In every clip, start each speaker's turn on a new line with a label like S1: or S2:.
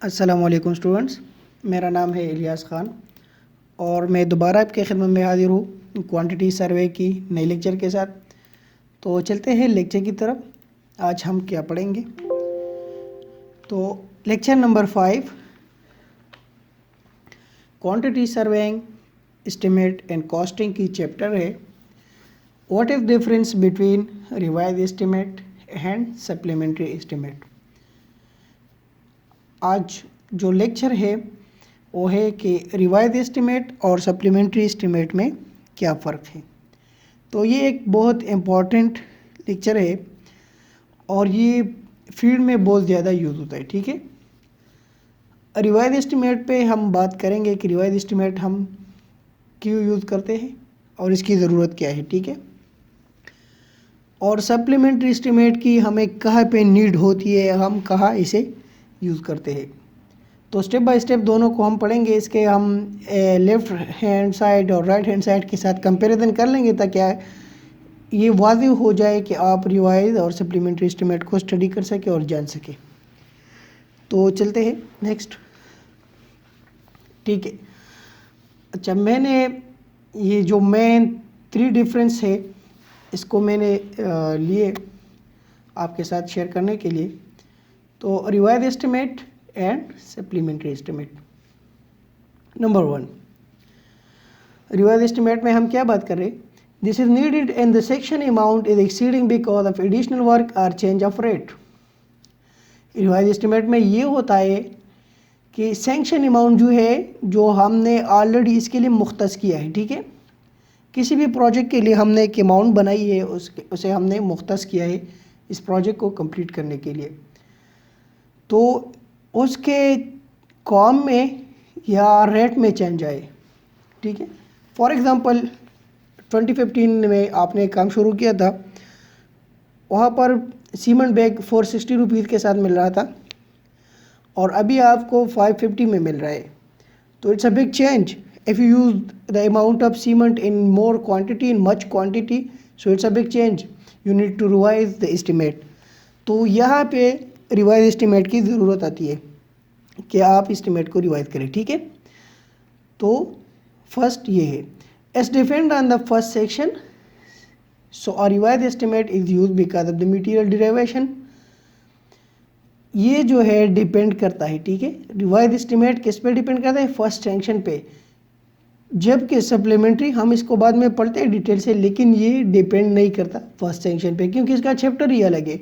S1: अस्सलामुअलैकुम स्टूडेंट्स, मेरा नाम है इलियास ख़ान और मैं दोबारा आपके खिदमत में हाजिर हूँ क्वांटिटी सर्वे की नई लेक्चर के साथ। तो चलते हैं लेक्चर की तरफ। आज हम क्या पढ़ेंगे? तो lecture number 5 quantity surveying estimate and costing की चैप्टर है। What is difference between revise estimate and supplementary estimate. आज जो लेक्चर है वो है कि रिवाइज एस्टिमेट और सप्लीमेंट्री एस्टिमेट में क्या फ़र्क है। तो ये एक बहुत इम्पॉर्टेंट लेक्चर है और ये फील्ड में बहुत ज़्यादा यूज़ होता है। ठीक है, रिवाइज एस्टिमेट पे हम बात करेंगे कि रिवाइज एस्टिमेट हम क्यों यूज़ करते हैं और इसकी ज़रूरत क्या है। ठीक है, और सप्लीमेंट्री एस्टिमेट की हमें कहाँ पे नीड होती है, हम कहाँ इसे यूज़ करते हैं। तो स्टेप बाय स्टेप दोनों को हम पढ़ेंगे। इसके हम लेफ़्ट हैंड साइड और राइट हैंड साइड के साथ कंपैरिजन कर लेंगे ताकि ये वाज़ेह हो जाए कि आप रिवाइज और सप्लीमेंट्री एस्टिमेट को स्टडी कर सके और जान सके। तो चलते हैं नेक्स्ट। ठीक है, अच्छा, मैंने ये जो मेन 3 डिफरेंस है इसको मैंने लिए आपके साथ शेयर करने के लिए। तो revise estimate and supplementary estimate. Number 1, revise estimate में हम क्या बात कर रहे हैं? This is needed and the sanction amount is exceeding because of additional work और change of rate. Revise estimate में ये होता है कि सैंक्शन अमाउंट जो है, जो हमने ऑलरेडी इसके लिए मुख्तस किया है। ठीक है, किसी भी प्रोजेक्ट के लिए हमने एक अमाउंट बनाई है, उसे हमने मुख्तस किया है इस प्रोजेक्ट को कंप्लीट करने के लिए। तो उसके कॉम में या रेट में चेंज आए। ठीक है, फॉर एग्ज़ाम्पल 2015 में आपने काम शुरू किया था, वहाँ पर सीमेंट बैग 460 रुपीज़ के साथ मिल रहा था और अभी आपको 550 में मिल रहा है। तो it's a big change if you use the amount of cement in more quantity, in much quantity, so it's a big change, you need to revise the estimate। तो यहाँ पे रिवाइज एस्टिमेट की ज़रूरत आती है कि आप एस्टिमेट को रिवाइज करें। ठीक है, तो फर्स्ट ये है, as depend on the first section, so a revise estimate is use because of the material derivation. ये जो है डिपेंड करता है। ठीक है, रिवाइज एस्टिमेट किस पे डिपेंड करता है? फर्स्ट सेक्शन पे, जबकि सप्लीमेंट्री हम इसको बाद में पढ़ते हैं डिटेल से, लेकिन ये डिपेंड नहीं करता फर्स्ट सेक्शन पे क्योंकि इसका चैप्टर ही अलग है।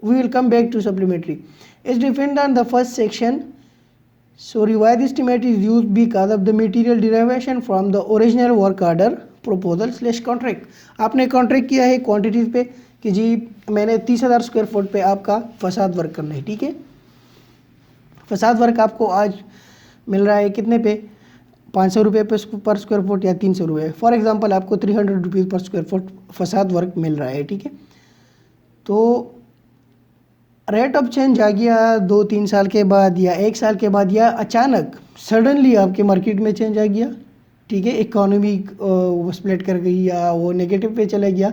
S1: We will come back to supplementary. It's depend on the first section, so revise estimate is use because of the material derivation from the original work order proposal slash contract. आपने contract किया है quantities पे कि जी मैंने 30,000 square foot पे आपका फसाद work करना है। ठीक है, फसाद वर्क आपको आज मिल रहा है कितने पे? 500 रुपये पर स्क्वायर फुट या 300 रुपये। फॉर एग्जांपल आपको 300 रुपीज़ पर स्क्वायर फुट फसाद वर्क मिल रहा है। ठीक है, तो रेट ऑफ चेंज आ गया 2-3 साल के बाद या 1 साल के बाद, या अचानक सडनली आपके मार्केट में चेंज आ गया। ठीक है, इकोनॉमी स्प्लिट कर गई या वो नेगेटिव पे चला गया,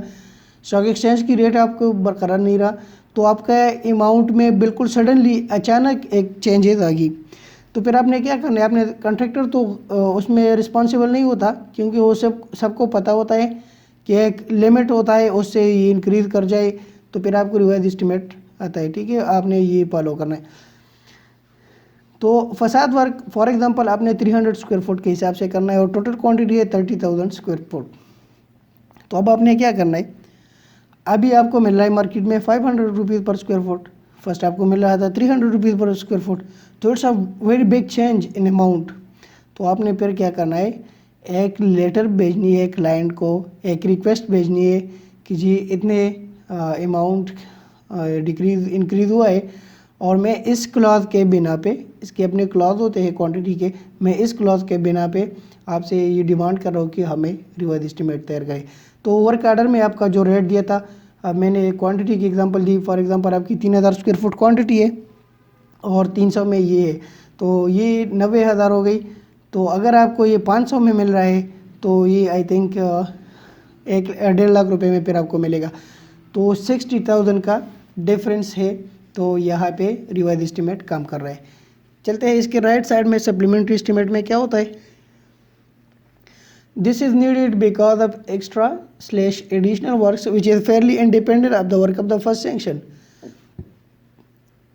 S1: स्टॉक एक्सचेंज की रेट आपको बरकरार नहीं रहा, तो आपका अमाउंट में बिल्कुल सडनली अचानक एक चेंजेस आ गई। तो फिर आपने क्या करना है? आपने कॉन्ट्रैक्टर तो उसमें रिस्पॉन्सिबल नहीं होता क्योंकि वो सबको पता होता है कि एक लिमिट होता है, उससे ये इंक्रीज़ कर जाए, तो फिर आपको रिवाइज एस्टिमेट आता है। ठीक है, आपने ये फॉलो करना है। तो फसाद वर्क फॉर एग्जांपल आपने 300 स्क्वायर फुट के हिसाब से करना है और टोटल क्वांटिटी है 30,000 स्क्वायर फुट। तो अब आपने क्या करना है? अभी आपको मिल रहा है मार्केट में 500 रुपीज़ पर स्क्वायर फुट, फर्स्ट आपको मिल रहा था 300 रुपीज़ पर स्क्वायर फुट, तो it's a very big change in amount. तो आपने फिर क्या करना है? एक लेटर भेजनी है क्लाइंट को, एक रिक्वेस्ट भेजनी है कि जी इतने अमाउंट डिक्रीज इंक्रीज़ हुआ है और मैं इस क्लॉज के बिना पे, इसके अपने क्लॉज होते हैं क्वांटिटी के, मैं इस क्लॉज के बिना पे आपसे ये डिमांड कर रहा हूँ कि हमें रिवाइज एस्टिमेट तैयार करें। तो वर्क ऑर्डर में आपका जो रेट दिया था, अब मैंने क्वांटिटी की एग्जांपल दी, फॉर एग्जांपल आपकी 3,000 स्क्वायर फुट क्वांटिटी है और 300 में ये है, तो ये 90,000 हो गई। तो अगर आपको ये 500 में मिल रहा है तो ये आई थिंक 1.5 लाख रुपए में फिर आपको मिलेगा। तो 60,000 का डिफरेंस है। तो यहाँ पे रिवाइज एस्टिमेट काम कर रहा है। चलते हैं इसके राइट साइड में सप्लीमेंट्री एस्टीमेट में क्या होता है। This is needed because of extra slash additional works which is fairly independent of the work of the first sanction.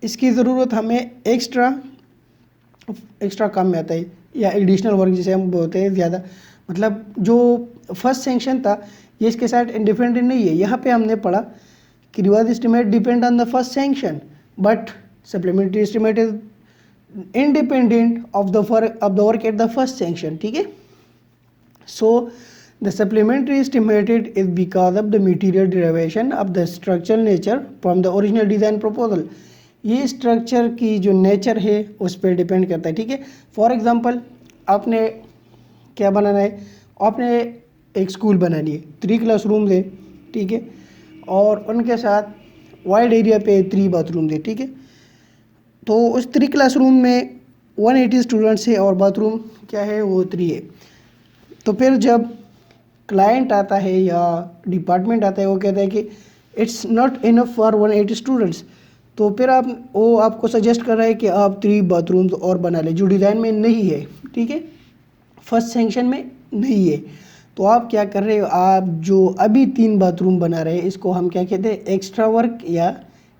S1: इसकी ज़रूरत हमें एक्स्ट्रा काम में आता है या एडिशनल वर्क जिसे हम बोलते हैं ज़्यादा, मतलब जो फर्स्ट सैंक्शन था ये इसके साथ इंडिपेंडेंट नहीं है। यहाँ पे हमने पढ़ा कि revise estimate depend on the first sanction but supplementary estimate is independent of the work at the first sanction, ठीक है। So the supplementary estimated is because of the material derivation of the structural nature from the original design proposal। ये structure की जो nature है उस पर depend करता है, ठीक है। फॉर एग्जांपल आपने क्या बनाना है, आपने एक स्कूल बनानी है, 3 क्लासरूम है, ठीक है, और उनके साथ वाइड एरिया पे 3 बाथरूम है, ठीक है। तो उस 3 क्लासरूम में 180 स्टूडेंट्स है और बाथरूम क्या है वो 3 है। तो फिर जब क्लाइंट आता है या डिपार्टमेंट आता है वो कहता है कि it's not enough for 180 students, तो फिर वो आपको सजेस्ट कर रहा है कि आप 3 बाथरूम्स और बना लें जो डिज़ाइन में नहीं है, ठीक है, फर्स्ट सेंक्शन में नहीं है। तो आप क्या कर रहे हो, आप जो अभी 3 बाथरूम बना रहे हैं इसको हम क्या कहते हैं, एक्स्ट्रा वर्क या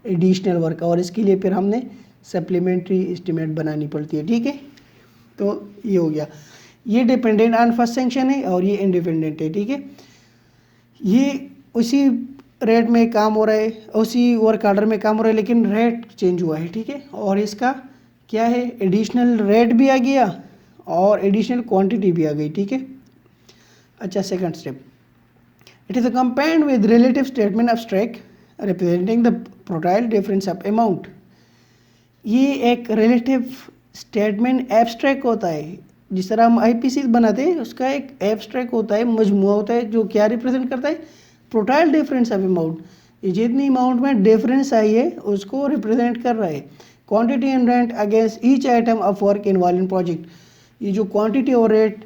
S1: एडिशनल वर्क, और इसके लिए फिर हमने सप्लीमेंट्री एस्टीमेट बनानी पड़ती है, ठीक है। तो ये हो गया, ये डिपेंडेंट ऑन फर्स्ट सैंक्शन है और ये इंडिपेंडेंट है, ठीक है। ये उसी रेट में काम हो रहा है, उसी वर्क आर्डर में काम हो रहा है, लेकिन रेट चेंज हुआ है, ठीक है। और इसका क्या है, एडिशनल रेट भी आ गया और एडिशनल क्वांटिटी भी आ गई, ठीक है। अच्छा, second step, it is compared with relative statement of streak representing the प्रोटाइल डिफरेंस ऑफ अमाउंट। ये एक रिलेटिव स्टेटमेंट एब्स्ट्रैक्ट होता है, जिस तरह हम आईपीसी बनाते हैं उसका एक एब्स्ट्रैक्ट होता है, मजमूआ होता है, जो क्या रिप्रेजेंट करता है, प्रोटाइल डिफरेंस ऑफ अमाउंट। ये जितनी अमाउंट में डिफरेंस आई है उसको रिप्रेजेंट कर रहा है। Quantity and rent against each item of work involve in project. ये जो क्वांटिटी और रेट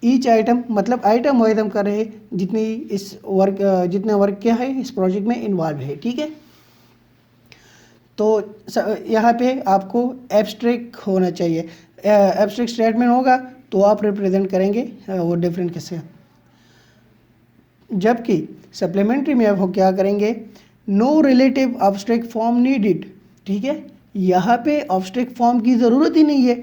S1: ईच आइटम मतलब आइटम वाइटम कर रहे जितनी इस वर्क जितना वर्क क्या है इस प्रोजेक्ट में इन्वॉल्व है, ठीक है। तो यहाँ पे आपको एब्स्ट्रैक्ट होना चाहिए, एब्स्ट्रैक्ट स्टेटमेंट होगा तो आप रिप्रेजेंट करेंगे वो डिफरेंट कैसे। जबकि सप्लीमेंट्री में आप क्या करेंगे, no relative abstract form needed, ठीक है। यहाँ पे एब्स्ट्रैक्ट फॉर्म की ज़रूरत ही नहीं है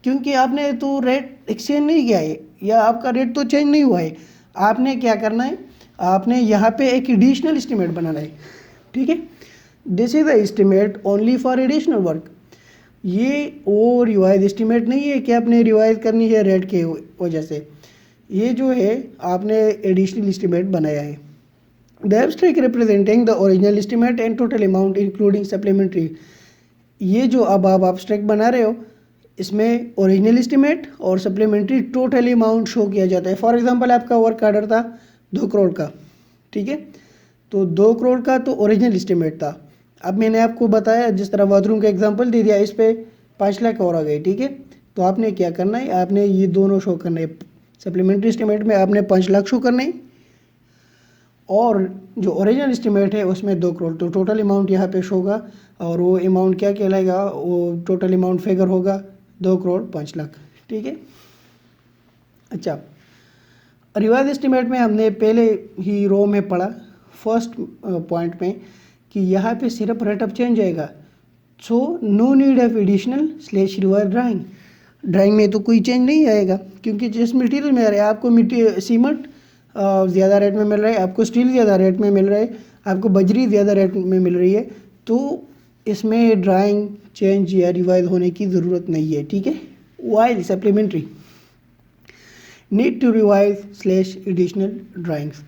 S1: क्योंकि आपने तो रेट एक्सचेंज नहीं किया है या आपका रेट तो चेंज नहीं हुआ है। आपने क्या करना है, आपने यहाँ पे एक एडिशनल एस्टीमेट बनाना है, ठीक है। This is the estimate only for additional work. ये वो रिवाइज एस्टीमेट नहीं है कि आपने रिवाइज करनी है रेट के वजह से, ये जो है आपने एडिशनल एस्टीमेट बनाया है। The abstract representing the original estimate and total amount including supplementary. ये जो अब आप एब्स्ट्रैक्ट बना रहे हो इसमें ओरिजिनल एस्टीमेट और सप्लीमेंट्री टोटल अमाउंट शो किया जाता है। फॉर एग्जांपल आपका वर्क आर्डर था 2 करोड़ का, ठीक है, तो 2 करोड़ का तो ओरिजिनल एस्टीमेट था। अब मैंने आपको बताया जिस तरह बाथरूम का एग्जांपल दे दिया, इस पे 5 लाख और आ गए, ठीक है। तो आपने क्या करना है, आपने ये दोनों शो करना है। सप्लीमेंट्री एस्टीमेट में आपने 5 लाख शो करना है और जो ओरिजिनल एस्टीमेट है उसमें 2 करोड़, तो टोटल अमाउंट यहाँ पे शो होगा और वो अमाउंट क्या कहलाएगा, वो टोटल अमाउंट फिगर होगा 2 करोड़ 5 लाख, ठीक है। अच्छा, रिवाइज एस्टीमेट में हमने पहले ही रो में पढ़ा फर्स्ट पॉइंट में कि यहाँ पे सिर्फ रेट ऑफ चेंज आएगा। So no need of additional slash revise drawing. Drawing में तो कोई चेंज नहीं आएगा क्योंकि जिस मटेरियल में आ रहा है, आपको सीमेंट ज़्यादा रेट में मिल रहा है, आपको स्टील ज़्यादा रेट में मिल रहा है, आपको बजरी ज़्यादा रेट में मिल रही है, तो इसमें ड्राइंग चेंज या रिवाइज होने की ज़रूरत नहीं है, ठीक है। While supplementary need to revise slash additional drawings.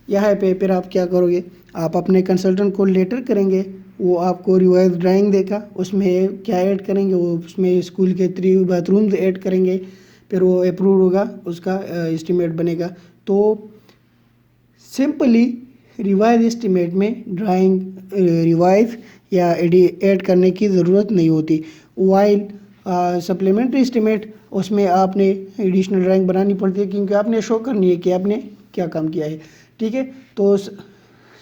S1: यहाँ पे फिर आप क्या करोगे, आप अपने कंसल्टेंट को लेटर करेंगे, वो आपको रिवाइज ड्राइंग देगा, उसमें क्या ऐड करेंगे, वो उसमें स्कूल के 3 बाथरूम्स ऐड करेंगे, फिर वो अप्रूव होगा, उसका एस्टीमेट बनेगा। तो सिंपली रिवाइज एस्टीमेट में ड्राइंग रिवाइज या ऐड करने की ज़रूरत नहीं होती। वाइल सप्लीमेंट्री एस्टीमेट उसमें आपने एडिशनल ड्राइंग बनानी पड़ती है क्योंकि आपने शो करनी है कि आपने क्या काम किया है, ठीक है। तो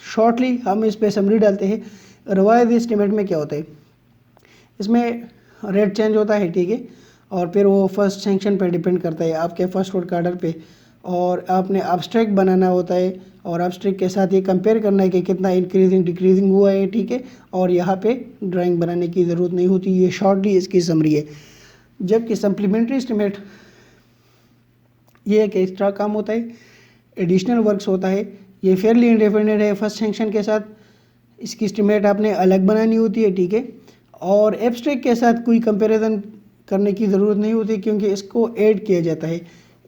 S1: शॉर्टली हम इस पे समरी डालते हैं। रिवाइज एस्टीमेट में क्या होता है, इसमें रेट चेंज होता है, ठीक है। और फिर वो फर्स्ट सेंक्शन पे डिपेंड करता है, आपके फर्स्ट वर्क आर्डर पे। और आपने एब्स्ट्रैक्ट बनाना होता है और एब्स्ट्रैक्ट के साथ ये कंपेयर करना है कि कितना इंक्रीजिंग डिक्रीजिंग हुआ है, ठीक है। और यहाँ पे ड्राइंग बनाने की ज़रूरत नहीं होती, ये शॉर्टली इसकी समरी है। जबकि सप्लीमेंट्री एस्टीमेट ये एक एक्स्ट्रा काम होता है, एडिशनल वर्क्स होता है, ये फेयरली इंडिपेंडेंट है फर्स्ट सेंक्शन के साथ। इसकी एस्टीमेट आपने अलग बनानी होती है, ठीक है। और एब्स्ट्रैक्ट के साथ कोई कंपैरिजन करने की ज़रूरत नहीं होती क्योंकि इसको ऐड किया जाता है।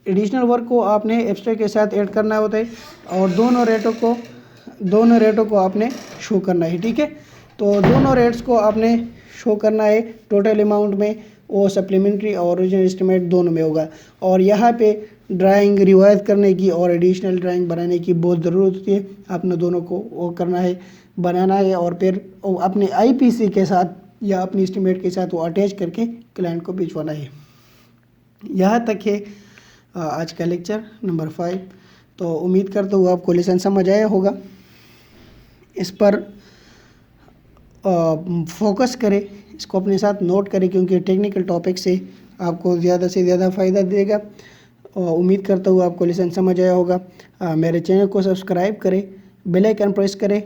S1: एडिशनल वर्क को आपने एब्स्ट्रैक्ट के साथ ऐड करना होता है और दोनों रेटों को आपने शो करना है, ठीक है। तो दोनों रेट्स को आपने शो करना है टोटल अमाउंट में, वो सप्लीमेंट्री और ओरिजिनल एस्टीमेट दोनों में होगा। और यहाँ पे ड्राइंग रिवाइज करने की और एडिशनल ड्राइंग बनाने की बहुत ज़रूरत होती है। आपने दोनों को वो करना है, बनाना है और फिर अपने आईपीसी के साथ या अपनी एस्टीमेट के साथ वो अटैच करके क्लाइंट को भिजवाना है। यहाँ तक है आज का लेक्चर नंबर 5। तो उम्मीद करता हूँ आपको लेसन समझ आया होगा। इस पर फोकस करें, इसको अपने साथ नोट करें क्योंकि टेक्निकल टॉपिक से आपको ज़्यादा से ज़्यादा फ़ायदा देगा। उम्मीद करता हूँ आपको लेसन समझ आया होगा। मेरे चैनल को सब्सक्राइब करें, बेल आइकन प्रेस करें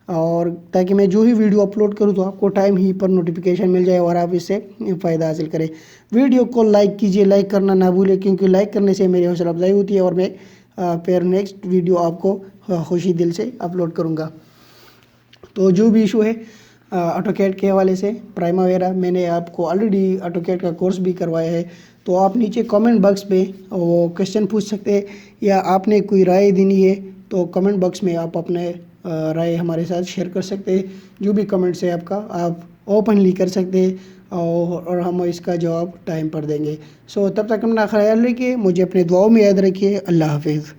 S1: और ताकि मैं जो ही वीडियो अपलोड करूँ तो आपको टाइम ही पर नोटिफिकेशन मिल जाए और आप इससे फ़ायदा हासिल करें। वीडियो को लाइक कीजिए, लाइक करना ना भूलें क्योंकि लाइक करने से मेरी हौसला अफजाई होती है और मैं फिर नेक्स्ट वीडियो आपको खुशी दिल से अपलोड करूँगा। तो जो भी इशू है ऑटोकैड के हवाले से, प्राइमावेरा मैंने आपको ऑलरेडी ऑटोकैड का कोर्स भी करवाया है, तो आप नीचे कमेंट बॉक्स पे वो क्वेश्चन पूछ सकते हैं या आपने कोई राय देनी है तो कमेंट बॉक्स में आप अपने राय हमारे साथ शेयर कर सकते हैं। जो भी कमेंट्स है आपका आप ओपनली कर सकते हैं और हम इसका जवाब टाइम पर देंगे। सो तब तक अपना ख्याल रखिए, मुझे अपने दुआओं में याद रखिए। अल्लाह हाफिज़।